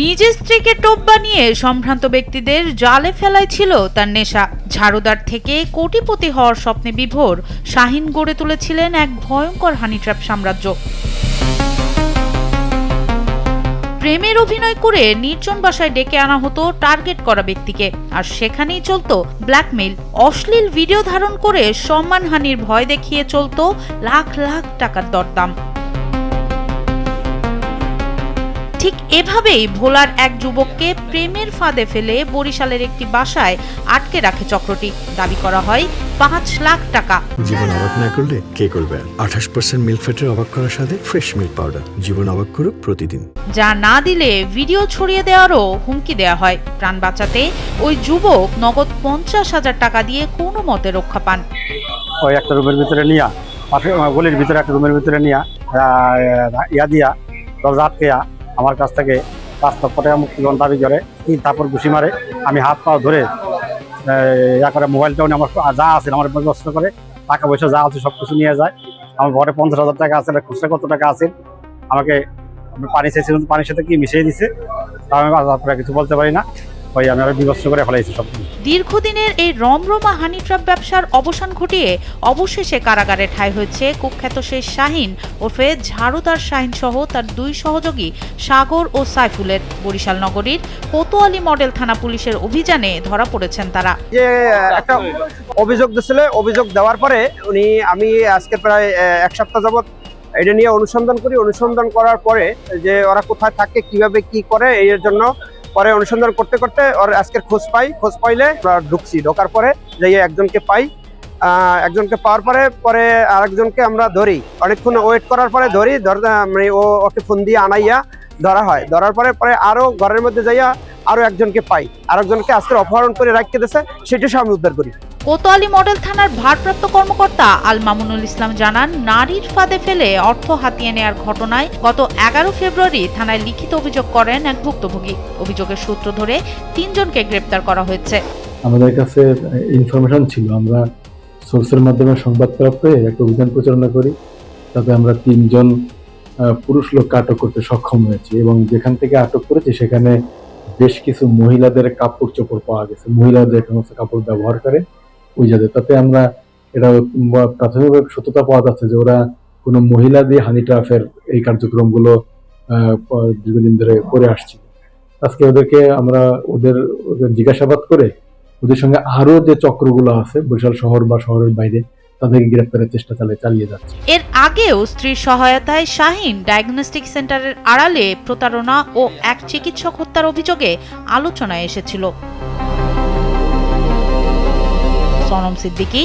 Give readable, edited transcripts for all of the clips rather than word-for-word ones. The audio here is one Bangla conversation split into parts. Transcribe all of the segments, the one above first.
নিজের স্ত্রীকে টোপ বানিয়ে সম্ভ্রান্ত ব্যক্তিদের জালে ফেলাই ছিল তার নেশা। ঝাড়ুদার থেকে কোটিপতি হওয়ার স্বপ্নে বিভোর শাহিন গড়ে তুলেছিলেন এক ভয়ঙ্কর হানি ট্র্যাপ সাম্রাজ্য। প্রেমের অভিনয় করে নির্জন বাসায় ডেকে আনা হতো টার্গেট করা ব্যক্তিকে, আর সেখানেই চলতো ব্ল্যাকমেইল। অশ্লীল ভিডিও ধারণ করে সম্মানহানির ভয় দেখিয়ে চলতো লাখ লাখ টাকার দরদাম। ঠিক এভাবেই ভোলার এক যুবককে প্রেমের ফাঁদে ফেলে বরিশালের একটি বাসায় আটকে রাখে চক্রটি। দাবি করা হয় ৫ লাখ টাকা। জীবন অবাক না করলে কে করবে? ২৮% মিল্ক ফ্যাটের অবাক করার সাথে ফ্রেশ মিল্ক পাউডার। জীবন অবাক করুক প্রতিদিন। যা না দিলে ভিডিও ছড়িয়ে দেওয়ারও হুমকি দেওয়া হয়। প্রাণ বাঁচাতে ওই যুবক নগদ ৫০,০০০ টাকা দিয়ে কোনো মতে রক্ষা পান। ওই একটা রুমের ভিতরে নিয়া, গলির ভিতরে একটা রুমের ভিতরে নিয়া দিয়া দরজা আটকেয়া আমার কাছ থেকে ৫ লক্ষ টাকা মুক্তিপণ দাবি করে। তারপর ঘুষি মারে। আমি হাত পা ধরে করে মোবাইলটাও আমার যা আছে আমার ব্যবস্থা করে, টাকা পয়সা যা আছে সব কিছু নিয়ে যায়। আমার ঘরে ৫০,০০০ টাকা আছে, খুচরা কত টাকা আছে। আমাকে পানি চাইছিলাম, পানির সাথে কি মিশিয়ে দিছে তা আমি আপনারা কিছু বলতে পারি না। ওই আমি আরো বিভৎস করে ফেলাইছি সব। দীর্ঘদিনের এই রমরমা হানি ট্র্যাপ ব্যবসার অবসান ঘটিয়ে অবশেষে কারাগারে ঠাঁই হয়েছে কুখ্যাত শেষ শাহিন ওরফে ঝাড়ুদার শাহিন সহ তার ২ সহযোগী সাগর ও সাইফুলের। বরিশাল নগরীর কোতোয়ালি মডেল থানা পুলিশের অভিযানে ধরা পড়েছেন তারা। যে একটা অভিযোগ দিয়েছিল, অভিযোগ দেওয়ার পরে আমি আজকে প্রায় ১ সপ্তাহ যাবত এটা নিয়ে অনুসন্ধান করার পরে যে ওরা কোথায় থাকে, কিভাবে কি করে, এর জন্য পরে অনুসন্ধান করতে করতে ওর আজকের খোঁজ পাইলে ঢোকার পরে যে একজনকে পাই। একজনকে পাওয়ার পরে আরেকজনকে আমরা ধরি। অনেকক্ষণ ওয়েট করার পরে ধরি, মানে ওকে ফোন দিয়ে আনাইয়া ধরা হয়। ধরার পরে আরো ঘরের মধ্যে যাইয়া আরো একজনকে পাই। আরেকজনকে আজকে অপহরণ করে রাখতে দিয়েছে, সেটা আমি উদ্ধার করি। কোতোয়ালি মডেল থানার ভারপ্রাপ্ত কর্মকর্তা আল মামুনুল ইসলাম জানান, নারীর ফাঁদে ফেলে অর্থ হাতিয়ে নেয়ার ঘটনায় গত ১১ ফেব্রুয়ারি থানায় লিখিত অভিযোগ করেন এক ভুক্তভোগী। অভিযোগের সূত্র ধরে ৩ জনকে গ্রেপ্তার করা হয়েছে। আমাদের কাছে ইনফরমেশন ছিল, আমরা সোর্সের মাধ্যমে সংবাদপত্র পেয়ে একটা অভিযান পরিচালনা করি। তাতে আমরা ৩ জন পুরুষ লোককে আটক করতে সক্ষম হয়েছি এবং যেখান থেকে আটক করেছি সেখানে বেশ কিছু মহিলাদের কাপড় চোপড় পাওয়া গেছে। মহিলারা যে সমস্ত কাপড় ব্যবহার করে ওই যাদের, তাতে আমরা এটা প্রাথমিকভাবে সত্যতা পাওয়া যাচ্ছে যে ওরা কোনো মহিলা দিয়ে হানি ট্র্যাপের এই কার্যক্রমগুলো দীর্ঘদিন ধরে করে আসছে। আজকে ওদেরকে আমরা ওদের জিজ্ঞাসাবাদ করে ওদের সঙ্গে আরো যে চক্রগুলো আছে বরিশাল শহর বা শহরের বাইরে তাদেরকে গ্রেপ্তারের চেষ্টা চালিয়ে যাচ্ছে। এর আগেও স্ত্রীর সহায়তায় শাহিন ডায়াগনস্টিক সেন্টারের আড়ালে প্রতারণা ও এক চিকিৎসক হত্যার অভিযোগে আলোচনায় এসেছিল। সনম সিদ্দিকী,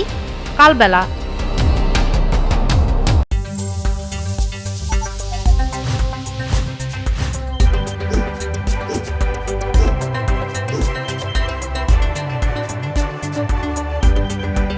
কালবেলা।